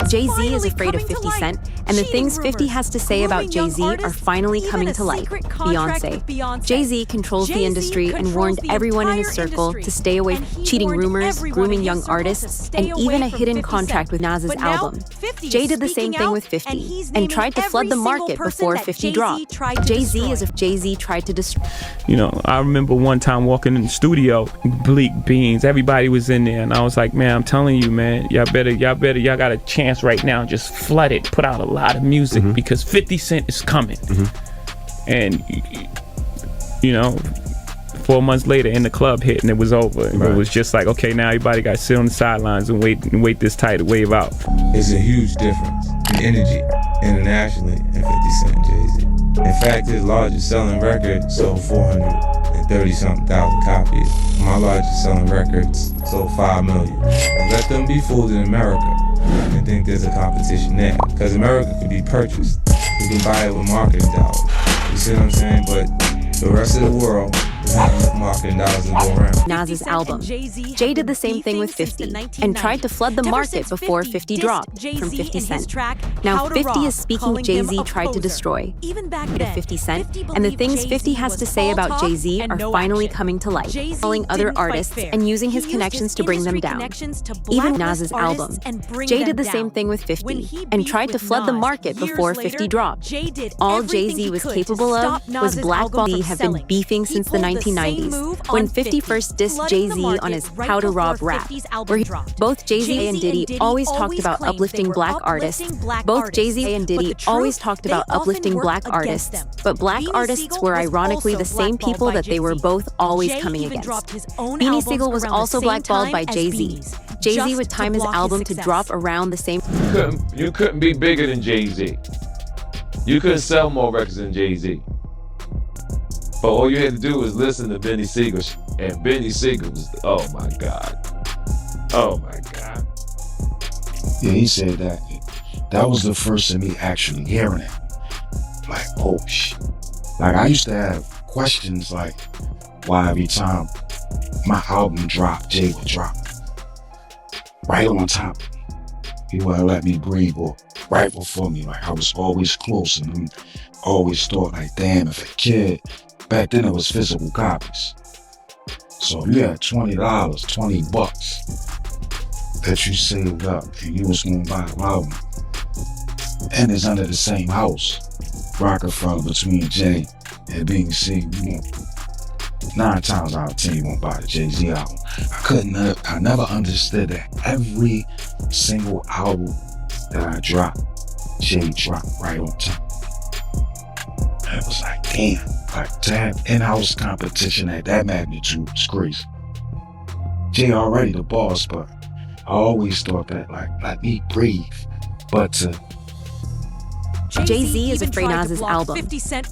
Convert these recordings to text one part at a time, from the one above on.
Jay-Z is afraid of 50 Cent, and the things 50 has to say about Jay-Z are finally coming to light. Beyonce. Jay-Z controls the industry and warned everyone in his circle to stay away from cheating rumors, grooming young artists, and even a hidden contract with Nas's album. Jay did the same thing with 50 and tried to flood the market before 50 dropped. Jay-Z is if Jay-Z tried to destroy. You know, I remember one time walking in the studio, bleak beans, everybody was in there, and I was like, man, I'm telling you, man, y'all got a chance right now, just flood it, put out a lot of music, because 50 Cent is coming. And you know, 4 months later, In the Club hit, and it was over. And it was just like, okay, now everybody got to sit on the sidelines and wait this tidal wave out. There's a huge difference in energy internationally in 50 Cent and Jay-Z. In fact, his largest selling record sold 430-something thousand copies. My largest selling records sold 5 million. Let them be fooled in America and think there's a competition there. Because America can be purchased. You can buy it with marketing dollars. You see what I'm saying? But the rest of the world marketing dollars and go around. Nas's album. Jay did the same thing with 50 and tried to flood the market before 50 dropped from 50 Cent. Now 50 is speaking Jay-Z tried to destroy. To 50 Cent, and the things 50 has to say about Jay-Z are finally coming to light, calling other artists and using his connections to bring them down. Even Nas's album. Jay did the same thing with 50 and tried to flood the market before 50 dropped. All Jay-Z was capable of was blackball. Have been beefing since the 1990s, when 50 first dissed Jay-Z on his How to Rob rap, where both Jay-Z and Diddy always talked about uplifting black artists. Both Jay-Z and Diddy always talked about uplifting black artists, but black artists were ironically the same people that they were both always coming against. Beanie Sigel was also blackballed by Jay-Z. Jay-Z would time his album to drop around the same. You couldn't be bigger than Jay-Z. You couldn't sell more records than Jay-Z. But all you had to do was listen to Beanie Sigel, and Beanie Sigel was, oh my God. Oh my God. Yeah, he said that. That was the first of me actually hearing it. Like, oh shit. Like, I used to have questions like, why every time my album dropped, Jay would drop right on top of me. He wouldn't let me breathe, or right before me. Like, I was always close, and always thought like, damn, if a kid, back then it was physical copies. So if you had $20, 20 bucks that you saved up and you was gonna buy an album, and it's under the same house, Rockefeller, between Jay and Beanie Sigel, 9 times out of 10 you won't buy the Jay-Z album. I never understood that every single album that I dropped, Jay dropped right on top. And it was like, damn. Like, to have in-house competition at that magnitude is crazy. Jay already the boss, but I always thought that, like, let me breathe. But Jay-Z is afraid Nas's album.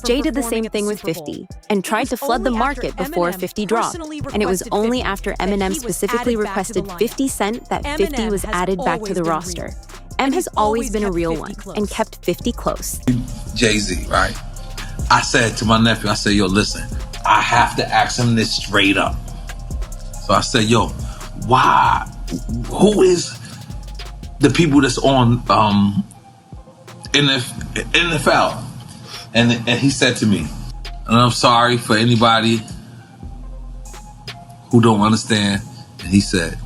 Jay did the same thing with 50 and tried to flood the market before 50 dropped. And it was only after Eminem specifically requested 50 Cent that 50 was added back to the roster. M has always been a real one and kept 50 close. Jay-Z, right? I said to my nephew, I said, yo, listen, I have to ask him this straight up. So I said, yo, why? Who is the people that's on NFL? And he said to me, and I'm sorry for anybody who don't understand. And he said,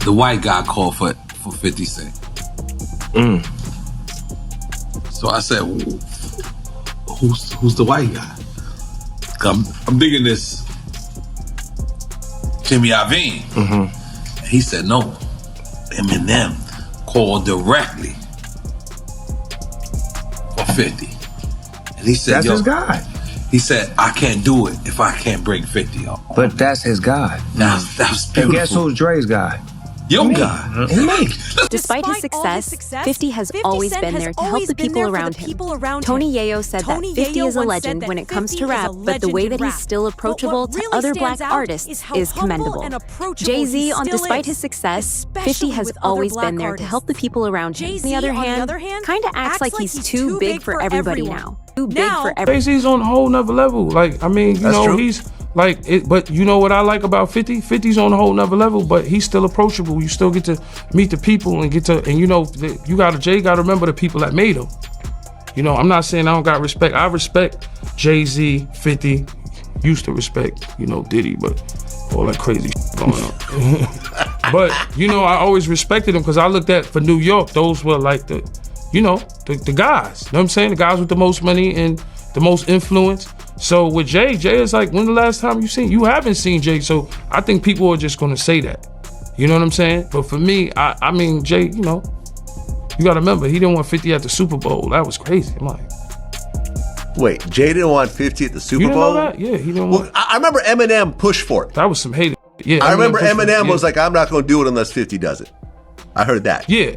the white guy called for 50 Cent. So I said, who's the white guy? I'm digging this Jimmy Iovine. And he said, no, Eminem called directly for 50. And he said, that's his guy. He said, I can't do it if I can't bring 50 up. But that's his guy. That's beautiful. And guess who's Dre's guy? Your guy. Despite his success, 50 has always been there to help the people around him. Tony Yayo said that 50 is a legend when it comes to rap, but the way that he's still approachable to other black artists is commendable. Jay-Z, despite his success, 50 has always been there to help the people around him. On the other hand, kinda acts like he's too big for everybody now. Too big for everybody. Jay-Z's on a whole nother level. Like, I mean, you know, he's But you know what I like about 50? 50's on a whole nother level, but he's still approachable. You still get to meet the people and Jay gotta remember the people that made him. You know, I'm not saying I don't got respect. I respect Jay-Z, 50, used to respect, Diddy, but all that crazy going on. But, I always respected him because I looked at, for New York, those were like the guys. You know what I'm saying? The guys with the most money and the most influence. So with Jay is like, when the last time you haven't seen Jay, so I think people are just gonna say that. You know what I'm saying? But for me, I mean, Jay, you gotta remember, he didn't want 50 at the Super Bowl. That was crazy. I'm like, wait, Jay didn't want 50 at the Super you didn't Bowl? know that? Yeah, he didn't want. I remember Eminem pushed for it. That was some hate. Yeah, I remember Eminem was like, I'm not gonna do it unless 50 does it. I heard that. Yeah,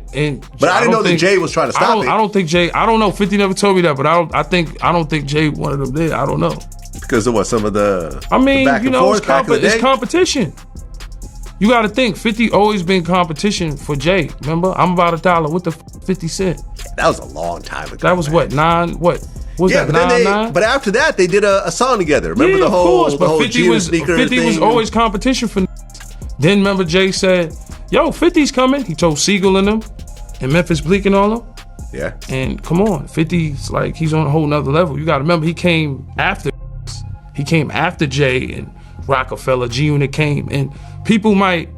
but I didn't know that Jay was trying to stop it. I don't think Jay. I don't know. 50 never told me that, but I don't think Jay wanted him there. I don't know. Because of what? Some of the. I mean, the back and forth, it's competition. You got to think. 50 always been competition for Jay. Remember, I'm about $1. What the 50 Cent? That was a long time ago. That was what 9. What was that? 9? But after that, they did a song together. Remember the whole. Of course, but 50 was always competition for. Then remember Jay said, yo, 50's coming. He told Siegel and them, and Memphis Bleak and all them. Yeah. And come on, 50's like, he's on a whole nother level. You gotta remember, he came after Jay and Rockefeller. G-Unit came, and people might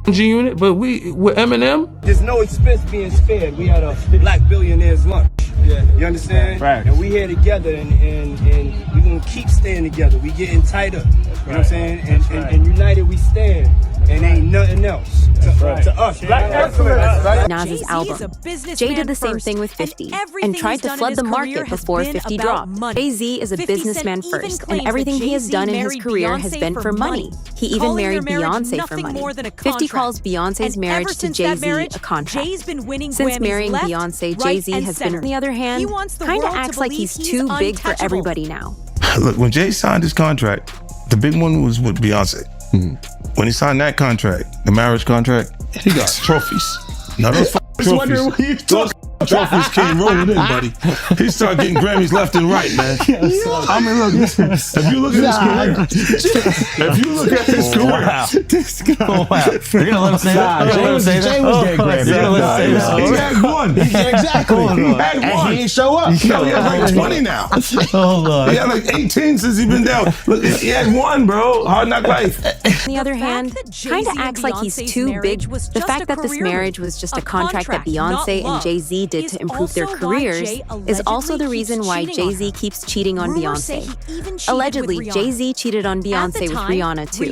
G-Unit, but with Eminem. There's no expense being spared. We had a black billionaire's lunch. Yeah. You understand? Right. And we here together, and we're gonna keep staying together. We getting tighter. You know what I'm saying? And united we stand. And ain't nothing else to us. Black excellence. Nas's album. Jay did the same thing with 50 and tried to flood the market before 50 dropped. Jay-Z is a businessman first, and everything he has done in his career has been for money. He even married Beyonce for money. 50 calls Beyonce's marriage to Jay-Z a contract. Since marrying Beyonce, Jay-Z has been, on the other hand, kind of acts like he's too big for everybody now. Look, when Jay signed his contract, the big one was with Beyonce. When he signed that contract, the marriage contract, he got trophies. Now those trophies, those trophies came rolling in, buddy. He started getting Grammys left and right, man. I mean, look, if you look at his career, Wow. You're gonna let him say that? Jay was getting Grammys. He had one. Exactly. He had one. And he ain't show up. He has like 20 now. He had like 18 since he's been down. Look, he had one, bro. Hard Knock Life. On the other hand, kind of acts like he's too big. The fact that this marriage was just a contract that Beyonce and Jay-Z did to improve their careers is also the reason why Jay-Z keeps cheating on Beyonce. Allegedly, Jay-Z cheated on Beyonce with Rihanna too.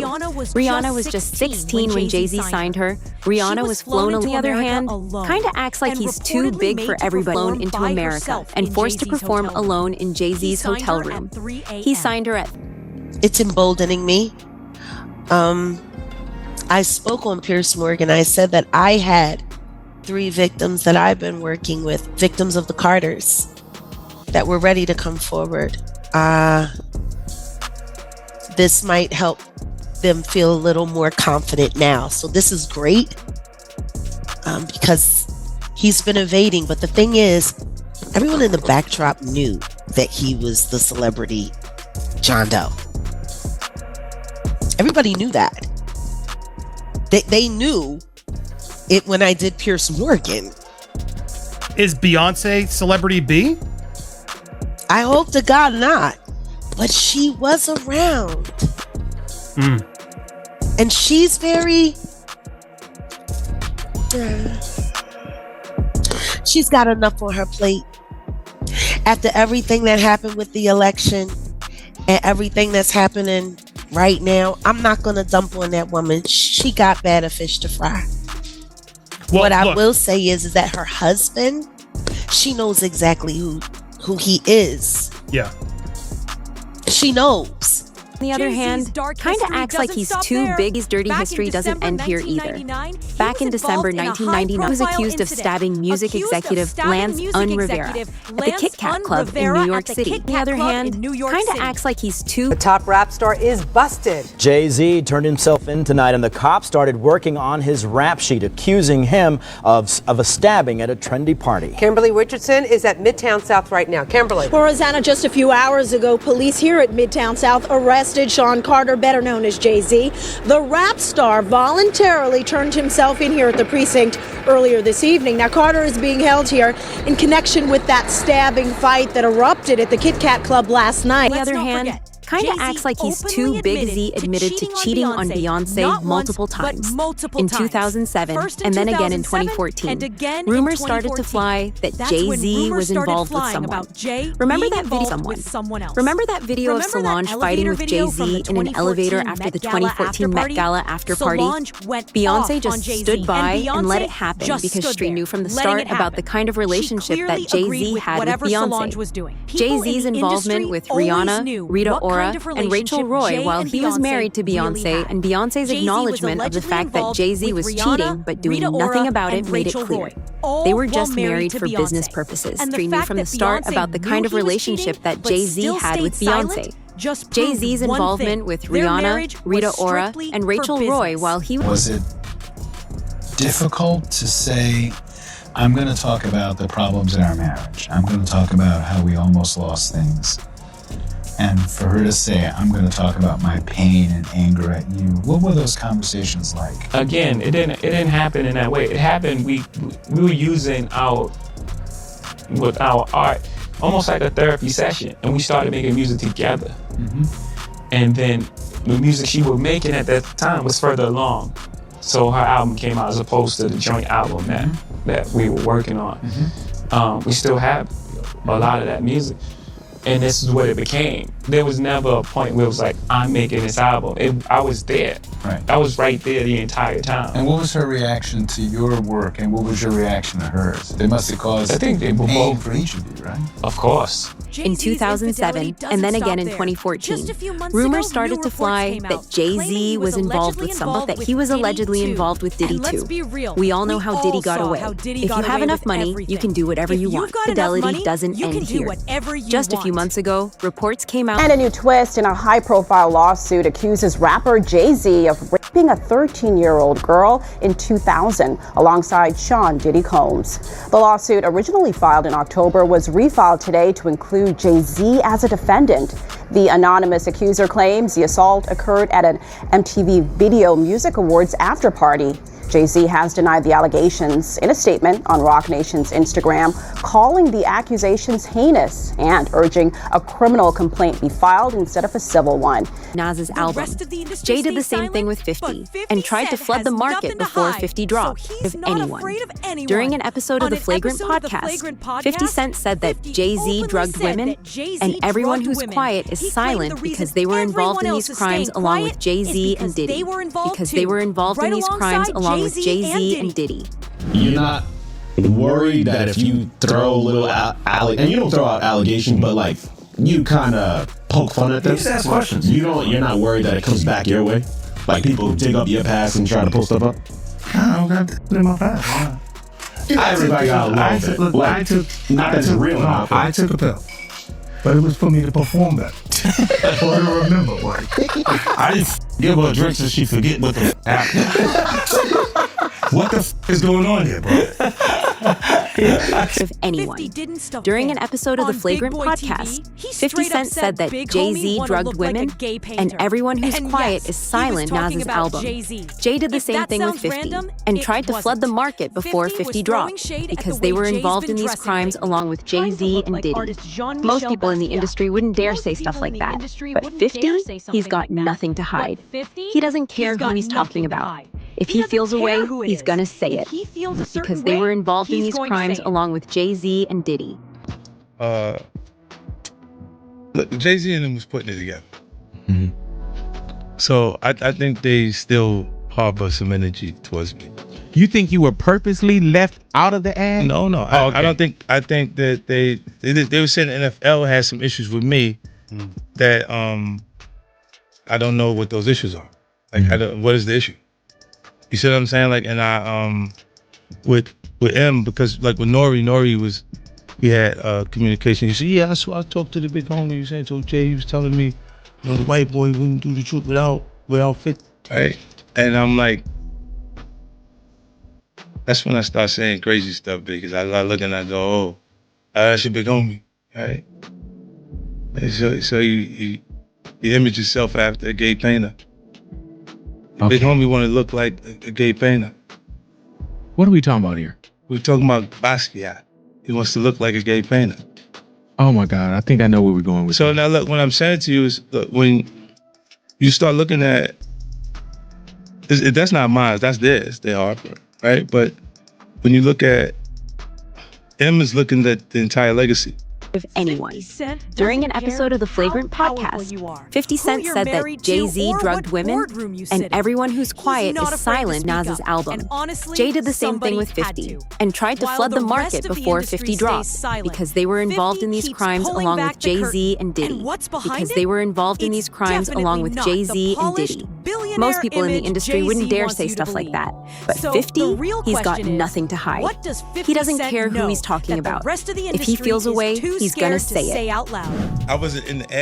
Rihanna was just 16 when Jay-Z signed her. Rihanna was flown. On the other hand, kind of acts like he's too big for everybody. Flown into America and forced to perform alone in Jay-Z's hotel room. He signed her at. It's emboldening me. I spoke on Piers Morgan. I said that I had 3 victims that I've been working with, victims of the Carters, that were ready to come forward. This might help them feel a little more confident now. So this is great because he's been evading. But the thing is, everyone in the backdrop knew that he was the celebrity John Doe. Everybody knew that. They knew it when I did Piers Morgan. Is Beyonce celebrity B? I hope to God not. But she was around. And she's very... she's got enough on her plate. After everything that happened with the election and everything that's happening right now, I'm not going to dump on that woman. She got better fish to fry. Well, what I will say is that her husband, she knows exactly who he is. Yeah. She knows. On the other hand, kind of acts like he's too big. His dirty history doesn't end here either. Back in December 1999, he was accused of stabbing music executive Lance Rivera at the Kit Kat Club in New York City. On the other hand, kind of acts like he's too... The top rap star is busted. Jay-Z turned himself in tonight, and the cops started working on his rap sheet, accusing him of a stabbing at a trendy party. Kimberly Richardson is at Midtown South right now. Kimberly. Well, Rosanna, just a few hours ago, police here at Midtown South arrested arrested Sean Carter, better known as Jay-Z. The rap star voluntarily turned himself in here at the precinct earlier this evening. Now, Carter is being held here in connection with that stabbing fight that erupted at the Kit Kat Club last night. On the other hand, kind of acts like he's too big. Z admitted to cheating on Beyonce multiple times. In 2007 and then again in 2014. Rumors started to fly that Jay-Z was involved with someone. Remember that video? Remember that video of Solange fighting with Jay-Z in an elevator after the 2014 Met Gala after party? Beyonce just stood by and let it happen because she knew from the start about the kind of relationship that Jay-Z had with Beyonce. Jay-Z's involvement with Rihanna, Rita Ora, and Rachel Roy while he was married to Beyonce, and Beyonce's acknowledgement of the fact that Jay-Z was cheating but doing nothing about it made it clear. They were just married for business purposes. She knew from the start about the kind of relationship that Jay-Z had with Beyonce. Jay-Z's involvement with Rihanna, Rita Ora, and Rachel Roy while he was it difficult to say, I'm going to talk about the problems in our marriage. I'm going to talk about how we almost lost things. And for her to say, I'm going to talk about my pain and anger at you. What were those conversations like? Again, it didn't happen in that way. It happened, we were using our art almost like a therapy session, and we started making music together. And then the music she was making at that time was further along. So her album came out as opposed to the joint album that we were working on. We still have a lot of that music. And this is what it became. There was never a point where it was like, I'm making this album. I was there. Right. I was right there the entire time. And what was her reaction to your work, and what was your reaction to hers? They must have caused pain for each of you, right? Of course. In 2007 and then again in 2014, rumors started to fly that Jay-Z was involved with someone, that he was allegedly involved with Diddy too. We all know how Diddy got away. If you have enough money, you can do whatever you want. Fidelity doesn't end here. Just a few months ago, reports came out. And a new twist in a high-profile lawsuit accuses rapper Jay-Z of raping a 13-year-old girl in 2000 alongside Sean Diddy Combs. The lawsuit, originally filed in October, was refiled today to include Jay-Z as a defendant. The anonymous accuser claims the assault occurred at an MTV Video Music Awards after party. Jay-Z has denied the allegations in a statement on Roc Nation's Instagram, calling the accusations heinous and urging a criminal complaint be filed instead of a civil one. Nas's album. Jay did the same thing with 50 and tried to flood the market before 50 dropped, if anyone. During an episode of the Flagrant podcast, 50 Cent said that Jay-Z drugged women, and everyone who's quiet is silent because they were involved in these crimes along with Jay-Z and Diddy. Because they were involved in these crimes along with Jay-Z and Diddy. You're not worried that if you throw a little and you don't throw out allegations, but like you kind of poke fun at them. You just ask questions. You're not worried that it comes back your way. Like people dig up your past and try to pull stuff up. I don't got that in my past. Everybody got a little bit. I took a pill, but it was for me to perform that. Or to remember, I didn't give her a drink so she forget what the happened. What the is going on here, bro? Of anyone. During an episode of the Flagrant podcast, 50 Cent said that Jay-Z drugged women, and everyone who's quiet is silent. Nas's album. Jay did the same thing with 50 and tried to flood the market before 50 dropped because they were involved in these crimes along with Jay-Z and Diddy. Most people in the industry wouldn't dare say stuff like that, but 50, he's got nothing to hide. He doesn't care who he's talking about. If he feels a way, he's gonna say it. Because they were involved in these crimes along with Jay-Z and Diddy. Look, Jay-Z and them was putting it together. So I think they still harbor some energy towards me. You think you were purposely left out of the ad? No. I don't think. I think that they were saying the NFL has some issues with me that I don't know what those issues are. Like what is the issue? You see what I'm saying? Like, and I with M, because like with Nori we had communication. He said, yeah, I talked to the big homie. He said, so Jay, he was telling me, the white boy wouldn't do the truth without 50. Right? And I'm like, that's when I start saying crazy stuff, because I look and I go, oh, that's your big homie, right? And so he You image yourself after a gay painter. Big homie want to look like a gay painter. What are we talking about here? We're talking about Basquiat. He wants to look like a gay painter. Oh my God, I think I know where we're going with So now look, what I'm saying to you is, look, when you start looking at, that's not mine, that's theirs, their artwork, right? But when you look at, M is looking at the entire legacy. Of anyone. During an episode of the Flagrant podcast, 50 Cent said that Jay-Z drugged women, and everyone who's quiet is silent Nas's album. Jay did the same thing with 50, and tried to flood the market before 50 dropped, because they were involved in these crimes along with Jay-Z and Diddy. Because they were involved in these crimes along with Jay-Z and Diddy. Most people in the industry wouldn't dare say stuff like that. But 50, he's got nothing to hide. He doesn't care who he's talking about. If he feels a way, he's gonna say it. Out loud. I wasn't in the